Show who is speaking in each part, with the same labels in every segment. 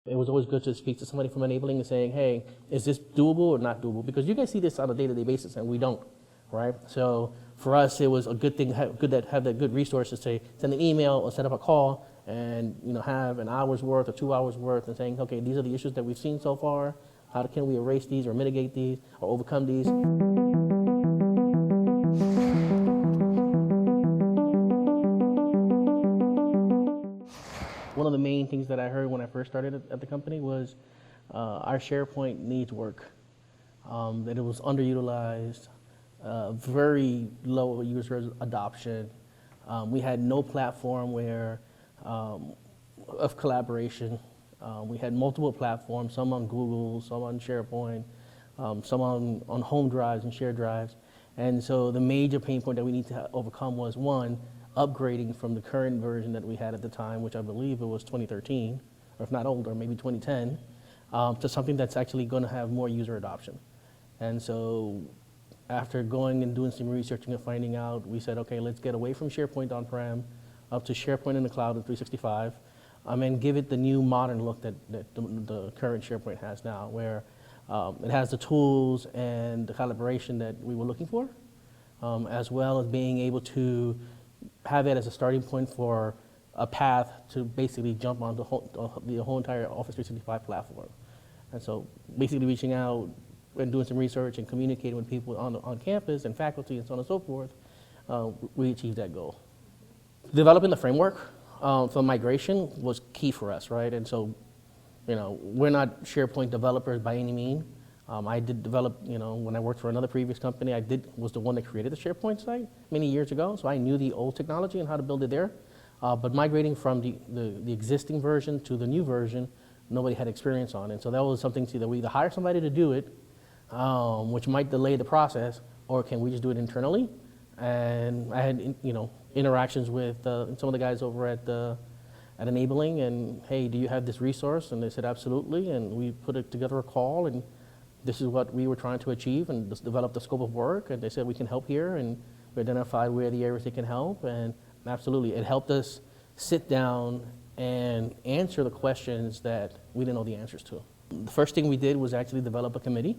Speaker 1: It was always good to speak to somebody from enabling and saying, hey, is this doable or not doable? Because you guys see this on a day-to-day basis and we don't, right? So for us, it was a good thing to have that good resource to say, send an email or set up a call and have an hour's worth or 2 hours worth and saying, okay, these are the issues that we've seen so far. How can we erase these or mitigate these or overcome these? One of the main things that I heard when I first started at the company was our SharePoint needs work, that it was underutilized, very low user adoption. We had no platform of collaboration. We had multiple platforms, some on Google, some on SharePoint, some on home drives and shared drives. And so the major pain point that we need to overcome was, one, upgrading from the current version that we had at the time, which I believe it was 2013, or if not older, maybe 2010, to something that's actually going to have more user adoption. And so after going and doing some researching and finding out, we said, okay, let's get away from SharePoint on-prem up to SharePoint in the cloud in 365, and give it the new modern look that the current SharePoint has now, where it has the tools and the collaboration that we were looking for, as well as being able to have it as a starting point for a path to basically jump on the whole entire Office 365 platform. And so basically reaching out and doing some research and communicating with people on campus and faculty and so on and so forth, we achieved that goal. Developing the framework for migration was key for us, right? And so, we're not SharePoint developers by any means. I did develop, when I worked for another previous company, was the one that created the SharePoint site many years ago, so I knew the old technology and how to build it there. But migrating from the existing version to the new version, nobody had experience on. And so that was something that we either hire somebody to do it, which might delay the process, or can we just do it internally? And I had, interactions with some of the guys over at Enabling, and hey, do you have this resource? And they said, absolutely, and we put together a call, and this is what we were trying to achieve, and just develop the scope of work, and they said we can help here, and we identified where the areas they can help, and absolutely, it helped us sit down and answer the questions that we didn't know the answers to. The first thing we did was actually develop a committee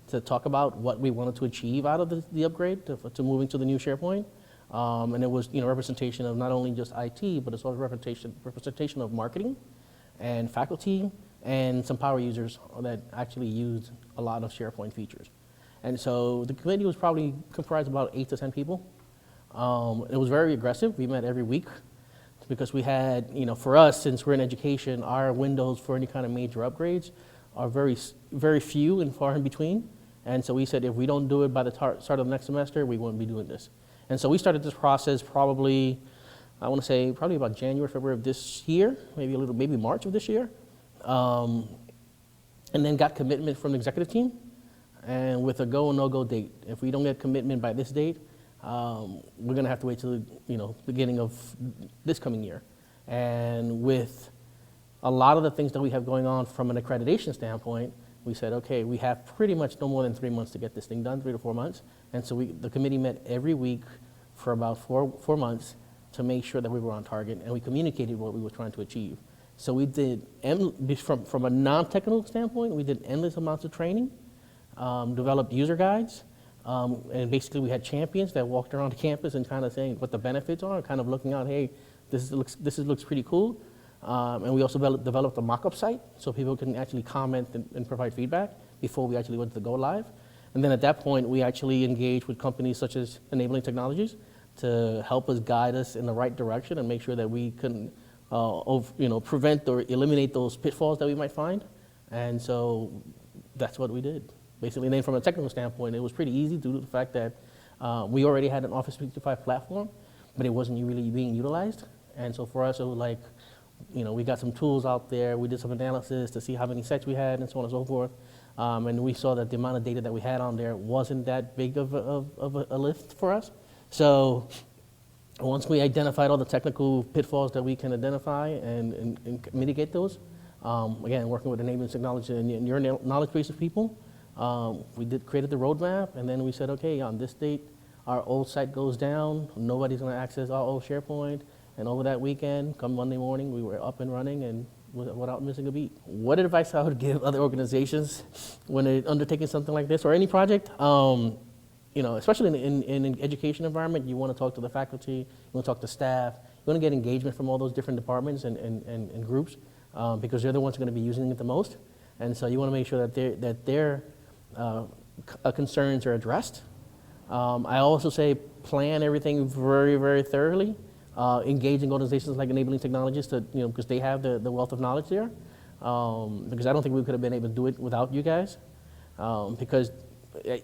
Speaker 1: to talk about what we wanted to achieve out of the upgrade to moving to the new SharePoint. And it was representation of not only just IT, but it's also representation of marketing and faculty and some power users that actually use a lot of SharePoint features. And so the committee was probably comprised of about 8 to 10 people. It was very aggressive. We met every week because we had, for us, since we're in education, our windows for any kind of major upgrades are very, very few and far in between. And so we said, if we don't do it by the start of the next semester, we won't be doing this. And so we started this process probably, I want to say, probably about January, February of this year, maybe March of this year. And then got commitment from the executive team, and with a go or no-go date. If we don't get commitment by this date, we're going to have to wait till the beginning of this coming year. And with a lot of the things that we have going on from an accreditation standpoint, we said, okay, we have pretty much no more than 3 months to get this thing done, 3 to 4 months. And so the committee met every week for about four months to make sure that we were on target, and we communicated what we were trying to achieve. So we did, from a non-technical standpoint, we did endless amounts of training, developed user guides, and basically we had champions that walked around the campus and kind of saying what the benefits are, kind of looking out, hey, this looks pretty cool. And we also developed a mock-up site so people can actually comment and provide feedback before we actually went to go live. And then at that point, we actually engaged with companies such as Enabling Technologies to help us guide us in the right direction and make sure that we can prevent or eliminate those pitfalls that we might find. And so that's what we did. Basically, and then from a technical standpoint, it was pretty easy due to the fact that we already had an Office 365 platform, but it wasn't really being utilized. And so for us, it was like, we got some tools out there, we did some analysis to see how many sites we had and so on and so forth. And we saw that the amount of data that we had on there wasn't that big of a lift for us. So once we identified all the technical pitfalls that we can identify and mitigate those, again, working with Enabling Technology and your knowledge base of people, we created the roadmap, and then we said, okay, on this date, our old site goes down, nobody's gonna access our old SharePoint, and over that weekend, come Monday morning, we were up and running, and without missing a beat. What advice I would give other organizations when they're undertaking something like this or any project? Especially in an education environment, you want to talk to the faculty, you want to talk to staff, you want to get engagement from all those different departments and groups because they're the ones who are going to be using it the most. And so you want to make sure that their concerns are addressed. I also say plan everything very, very thoroughly. Engaging organizations like Enabling Technologies to, because they have the wealth of knowledge there. Because I don't think we could have been able to do it without you guys. Because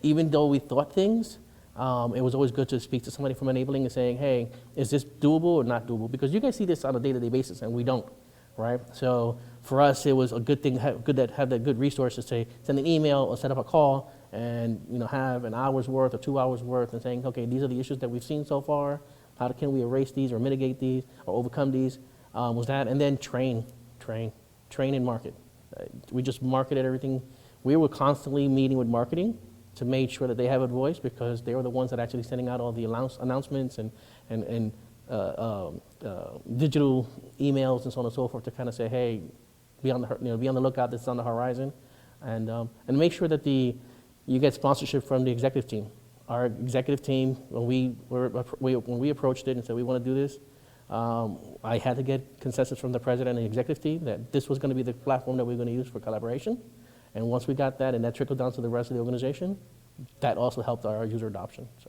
Speaker 1: even though we thought things, it was always good to speak to somebody from Enabling and saying, hey, is this doable or not doable? Because you guys see this on a day-to-day basis and we don't, right? So for us, it was a good thing, good to have that good resource to say, send an email or set up a call and have an hour's worth or 2 hours worth and saying, okay, these are the issues that we've seen so far. How can we erase these or mitigate these or overcome these? Was that, and then train and market. We just marketed everything. We were constantly meeting with marketing to make sure that they have a voice because they were the ones that actually sending out all the announcements and digital emails and so on and so forth to kind of say, hey, be on the lookout. This is on the horizon, and make sure that you get sponsorship from the executive team. Our executive team, when we approached it and said we want to do this, I had to get consensus from the president and the executive team that this was going to be the platform that we were going to use for collaboration. And once we got that and that trickled down to the rest of the organization, that also helped our user adoption. So.